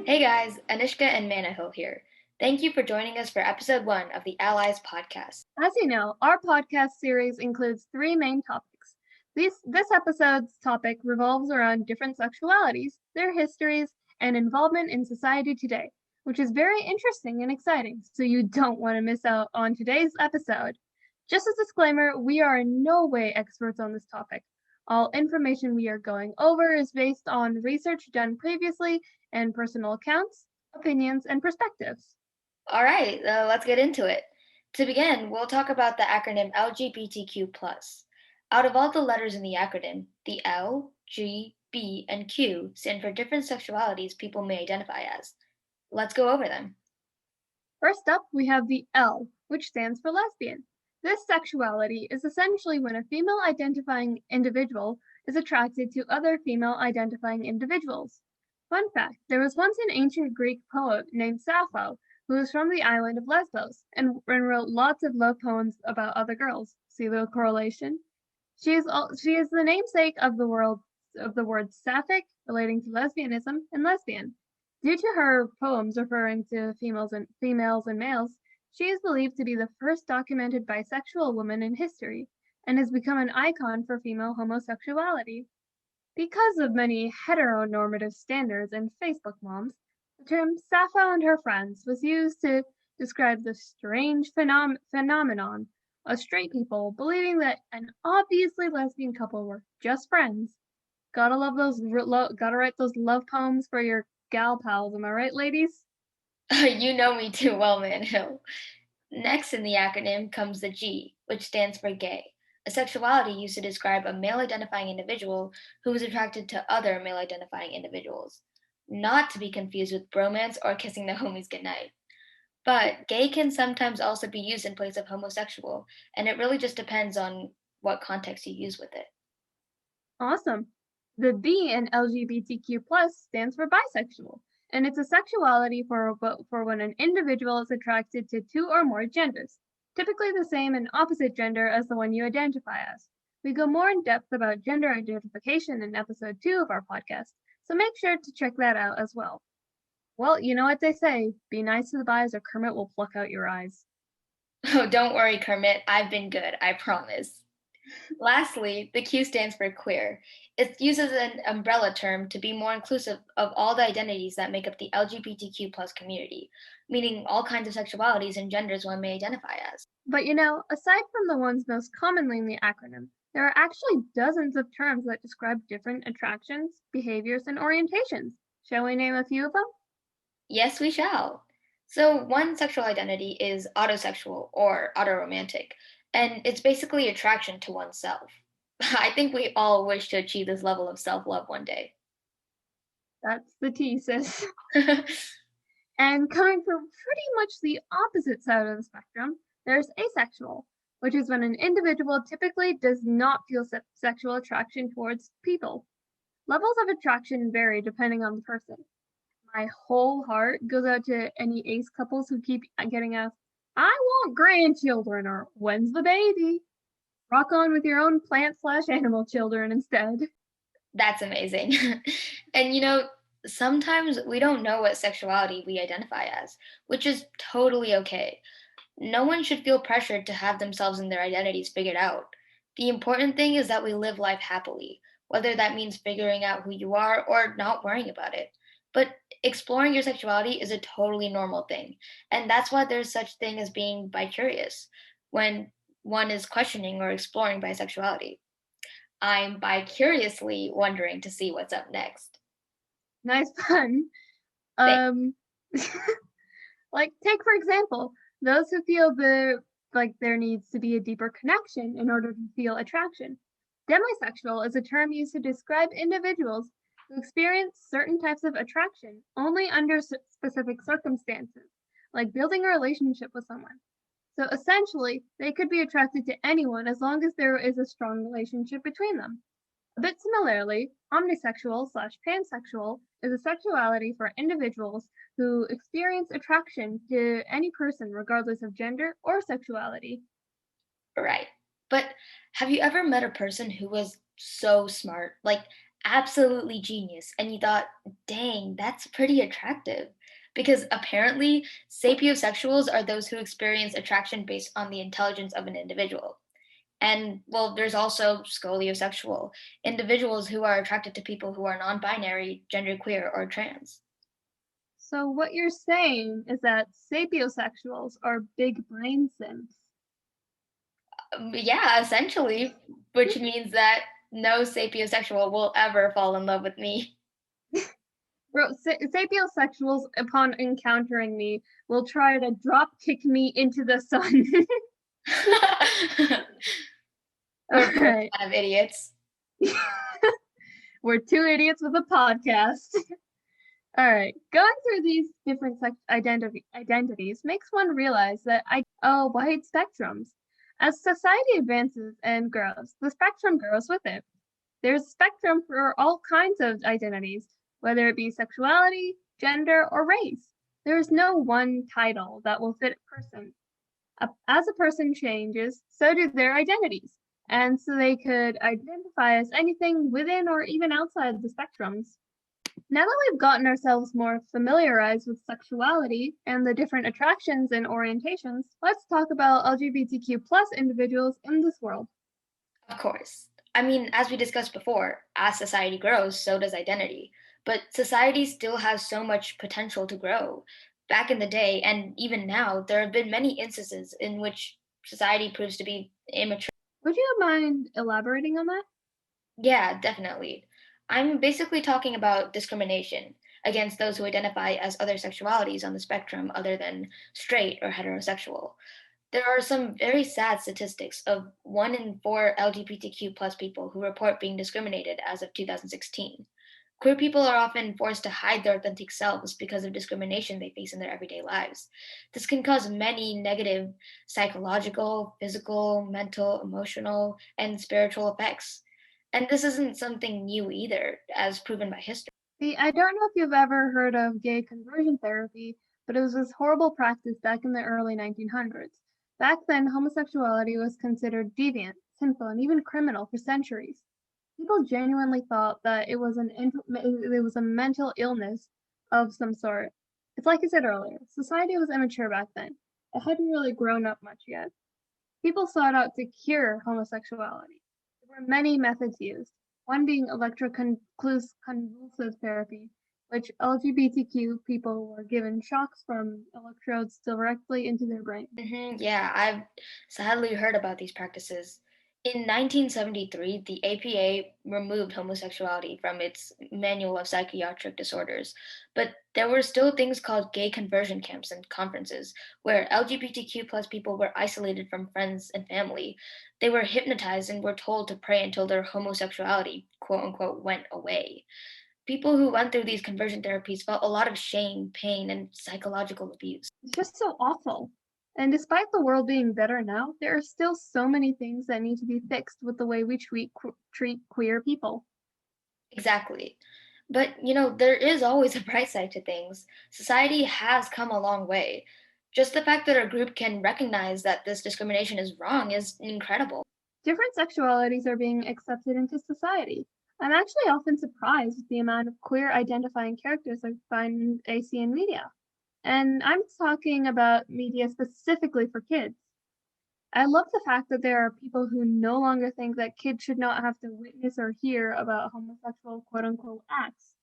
Hey guys, Anishka and Manahill here. Thank you for joining us for episode 1 of the Allies podcast. As you know, our podcast series includes three main topics. This episode's topic revolves around different sexualities, their histories, and involvement in society today, which is very interesting and exciting, so you don't want to miss out on today's episode. Just as a disclaimer, we are in no way experts on this topic. All information we are going over is based on research done previously and personal accounts, opinions, and perspectives. All right, let's get into it. To begin, we'll talk about the acronym LGBTQ+. Out of all the letters in the acronym, the L, G, B, and Q stand for different sexualities people may identify as. Let's go over them. First up, we have the L, which stands for lesbian. This sexuality is essentially when a female identifying individual is attracted to other female identifying individuals. Fun fact, there was once an ancient Greek poet named Sappho who was from the island of Lesbos and wrote lots of love poems about other girls. See the correlation? She is the namesake of the word sapphic, relating to lesbianism, and lesbian. Due to her poems referring to females and males, she is believed to be the first documented bisexual woman in history and has become an icon for female homosexuality. Because of many heteronormative standards and Facebook moms, the term Sappho and her friends was used to describe the strange phenomenon of straight people believing that an obviously lesbian couple were just friends. Gotta write those love poems for your gal pals, am I right, ladies? You know me too well, Manhill. Next in the acronym comes the G, which stands for gay, a sexuality used to describe a male identifying individual who is attracted to other male identifying individuals. Not to be confused with bromance or kissing the homies goodnight. But gay can sometimes also be used in place of homosexual, and it really just depends on what context you use with it. Awesome. The B in LGBTQ+ stands for bisexual, and it's a sexuality for when an individual is attracted to two or more genders, typically the same and opposite gender as the one you identify as. We go more in depth about gender identification in episode 2 of our podcast, so make sure to check that out as well. Well, you know what they say, be nice to the bis or Kermit will pluck out your eyes. Oh, don't worry, Kermit, I've been good, I promise. Lastly, the Q stands for queer. It's used as an umbrella term to be more inclusive of all the identities that make up the LGBTQ plus community, meaning all kinds of sexualities and genders one may identify as. But you know, aside from the ones most commonly in the acronym, there are actually dozens of terms that describe different attractions, behaviors, and orientations. Shall we name a few of them? Yes, we shall. So, one sexual identity is autosexual or autoromantic, and it's basically attraction to oneself. I think we all wish to achieve this level of self love one day. That's the thesis. And coming from pretty much the opposite side of the spectrum, there's asexual, which is when an individual typically does not feel sexual attraction towards people. Levels of attraction vary depending on the person. My whole heart goes out to any ace couples who keep getting asked, I want grandchildren, or when's the baby? Rock on with your own plant/animal children instead. That's amazing. And sometimes we don't know what sexuality we identify as, which is totally okay. No one should feel pressured to have themselves and their identities figured out. The important thing is that we live life happily, whether that means figuring out who you are or not worrying about it. But exploring your sexuality is a totally normal thing, and that's why there's such thing as being bi-curious when one is questioning or exploring bisexuality. I'm bi-curiously wondering to see what's up next. Nice pun. Thanks. Take for example, those who feel there needs to be a deeper connection in order to feel attraction. Demisexual is a term used to describe individuals who experience certain types of attraction only under specific circumstances, like building a relationship with someone. So essentially, they could be attracted to anyone as long as there is a strong relationship between them. A bit similarly, omnisexual/pansexual is a sexuality for individuals who experience attraction to any person regardless of gender or sexuality. Right. But have you ever met a person who was so smart, like absolutely genius. And you thought, dang, that's pretty attractive. Because apparently, sapiosexuals are those who experience attraction based on the intelligence of an individual. And well, there's also scoliosexual, individuals who are attracted to people who are non binary, genderqueer, or trans. So what you're saying is that sapiosexuals are big brain simps. Yeah, essentially, which means that no sapiosexual will ever fall in love with me. Bro, sapiosexuals, upon encountering me, will try to drop kick me into the sun. All We're both right. kind of idiots. We're two idiots with a podcast. All right. Going through these different identities makes one realize that wide spectrums. As society advances and grows, the spectrum grows with it. There's a spectrum for all kinds of identities, whether it be sexuality, gender, or race. There is no one title that will fit a person. As a person changes, so do their identities. And so they could identify as anything within or even outside the spectrums. Now that we've gotten ourselves more familiarized with sexuality and the different attractions and orientations, let's talk about LGBTQ plus individuals in this world. Of course. I mean, as we discussed before, as society grows, so does identity. But society still has so much potential to grow. Back in the day, and even now, there have been many instances in which society proves to be immature. Would you mind elaborating on that? Yeah, definitely. I'm basically talking about discrimination against those who identify as other sexualities on the spectrum other than straight or heterosexual. There are some very sad statistics of 1 in 4 LGBTQ plus people who report being discriminated as of 2016. Queer people are often forced to hide their authentic selves because of discrimination they face in their everyday lives. This can cause many negative psychological, physical, mental, emotional, and spiritual effects. And this isn't something new either, as proven by history. See, I don't know if you've ever heard of gay conversion therapy, but it was this horrible practice back in the early 1900s. Back then, homosexuality was considered deviant, sinful, and even criminal for centuries. People genuinely thought that it was a mental illness of some sort. It's like I said earlier, society was immature back then. It hadn't really grown up much yet. People sought out to cure homosexuality. There were many methods used, one being electroconvulsive therapy, which LGBTQ people were given shocks from electrodes directly into their brain. Yeah, I've sadly heard about these practices. In 1973, the APA removed homosexuality from its Manual of Psychiatric Disorders, but there were still things called gay conversion camps and conferences where LGBTQ plus people were isolated from friends and family. They were hypnotized and were told to pray until their homosexuality, quote unquote, went away. People who went through these conversion therapies felt a lot of shame, pain, and psychological abuse. It's just so awful. And despite the world being better now, there are still so many things that need to be fixed with the way we treat queer people. Exactly. But, there is always a bright side to things. Society has come a long way. Just the fact that our group can recognize that this discrimination is wrong is incredible. Different sexualities are being accepted into society. I'm actually often surprised at the amount of queer identifying characters I see in media. And I'm talking about media specifically for kids. I love the fact that there are people who no longer think that kids should not have to witness or hear about homosexual quote unquote acts.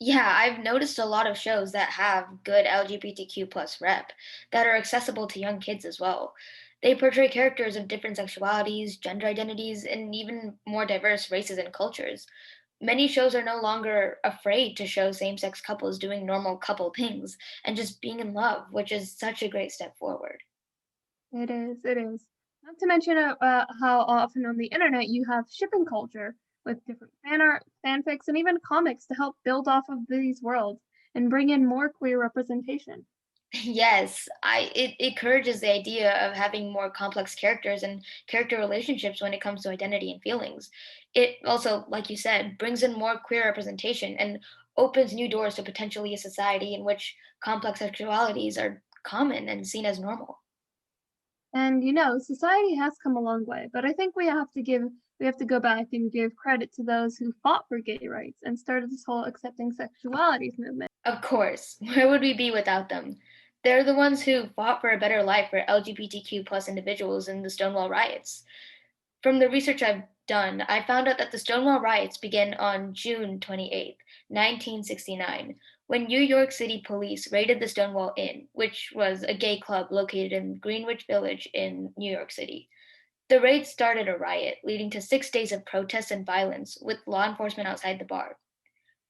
Yeah, I've noticed a lot of shows that have good LGBTQ plus rep that are accessible to young kids as well. They portray characters of different sexualities, gender identities, and even more diverse races and cultures. Many shows are no longer afraid to show same sex couples doing normal couple things and just being in love, which is such a great step forward. It is. Not to mention how often on the internet you have shipping culture with different fan art, fanfics, and even comics to help build off of these worlds and bring in more queer representation. Yes, it encourages the idea of having more complex characters and character relationships when it comes to identity and feelings. It also, like you said, brings in more queer representation and opens new doors to potentially a society in which complex sexualities are common and seen as normal. And society has come a long way, but I think we have to go back and give credit to those who fought for gay rights and started this whole accepting sexualities movement. Of course, where would we be without them? They're the ones who fought for a better life for LGBTQ plus individuals in the Stonewall riots. From the research I've done, I found out that the Stonewall riots began on June 28th, 1969, when New York City police raided the Stonewall Inn, which was a gay club located in Greenwich Village in New York City. The raid started a riot, leading to 6 days of protests and violence, with law enforcement outside the bar.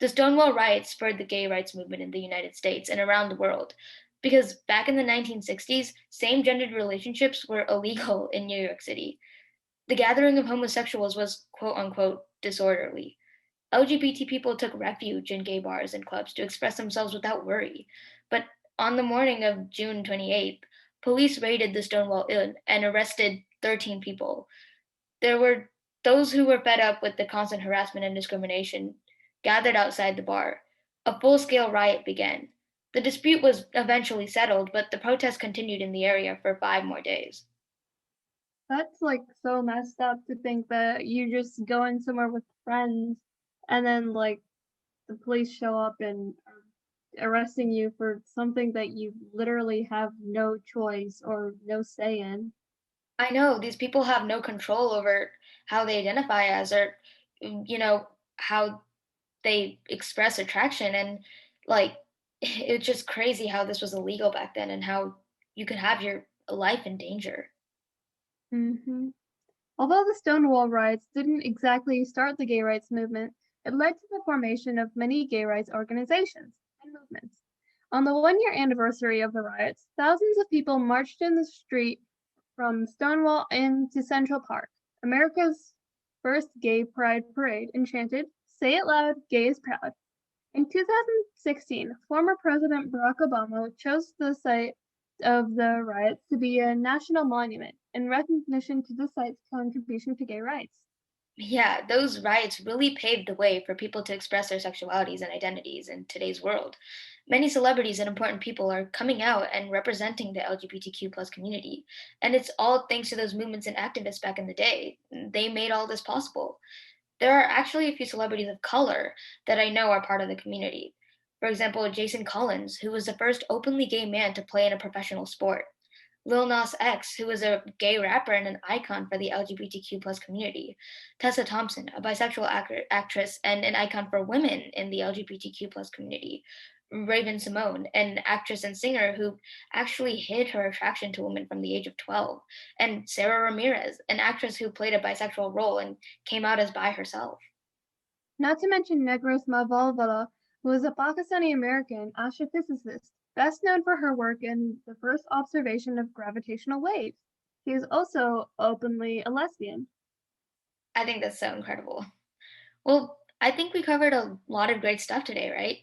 The Stonewall riots spurred the gay rights movement in the United States and around the world, because back in the 1960s, same gendered relationships were illegal in New York City. The gathering of homosexuals was quote unquote disorderly. LGBT people took refuge in gay bars and clubs to express themselves without worry. But on the morning of June 28th, police raided the Stonewall Inn and arrested 13 people. There were those who were fed up with the constant harassment and discrimination gathered outside the bar. A full scale riot began. The dispute was eventually settled, but the protests continued in the area for 5 more days. That's like so messed up to think that you just go in somewhere with friends and then like the police show up and are arresting you for something that you literally have no choice or no say in. I know these people have no control over how they identify as or, how they express attraction. And like, it's just crazy how this was illegal back then and how you could have your life in danger. hmm Although the Stonewall riots didn't exactly start the gay rights movement, it led to the formation of many gay rights organizations and movements. On the 1 year anniversary of the riots, thousands of people marched in the street from Stonewall Inn to Central Park. America's first gay pride parade and chanted, "Say it loud, gay is proud." In 2016, former President Barack Obama chose the site of the riots to be a national monument in recognition to the site's contribution to gay rights. Yeah, those riots really paved the way for people to express their sexualities and identities in today's world. Many celebrities and important people are coming out and representing the LGBTQ plus community. And it's all thanks to those movements and activists back in the day. They made all this possible. There are actually a few celebrities of color that I know are part of the community. For example, Jason Collins, who was the first openly gay man to play in a professional sport. Lil Nas X, who is a gay rapper and an icon for the LGBTQ plus community. Tessa Thompson, a bisexual actress and an icon for women in the LGBTQ plus community. Raven Simone, an actress and singer who actually hid her attraction to women from the age of 12. And Sarah Ramirez, an actress who played a bisexual role and came out as bi herself. Not to mention Negros Mavalvala, who is a Pakistani American astrophysicist, best known for her work in the first observation of gravitational waves. She is also openly a lesbian. I think that's so incredible. Well, I think we covered a lot of great stuff today, right?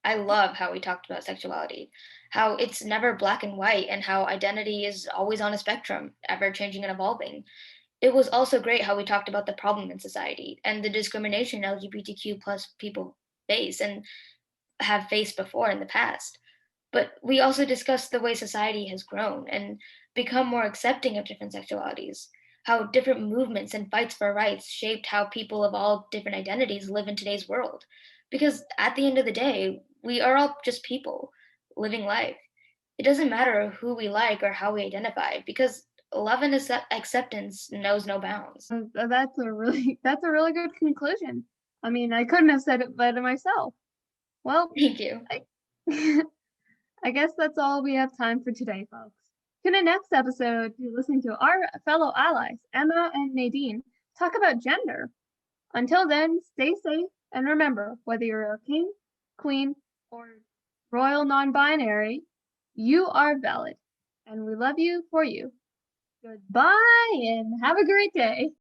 I love how we talked about sexuality, how it's never black and white, and how identity is always on a spectrum, ever changing and evolving. It was also great how we talked about the problem in society and the discrimination LGBTQ plus people face and have faced before in the past. But we also discussed the way society has grown and become more accepting of different sexualities, how different movements and fights for rights shaped how people of all different identities live in today's world. Because at the end of the day, we are all just people living life. It doesn't matter who we like or how we identify, because love and acceptance knows no bounds. That's a really that's a really good conclusion. I mean, I couldn't have said it better myself. Well, Thank you. I I guess that's all we have time for today, folks. Tune in next episode to listen to our fellow allies, Emma and Nadine, talk about gender. Until then, stay safe and remember whether you're a king, queen, or royal non binary, you are valid. And we love you for you. Goodbye and have a great day.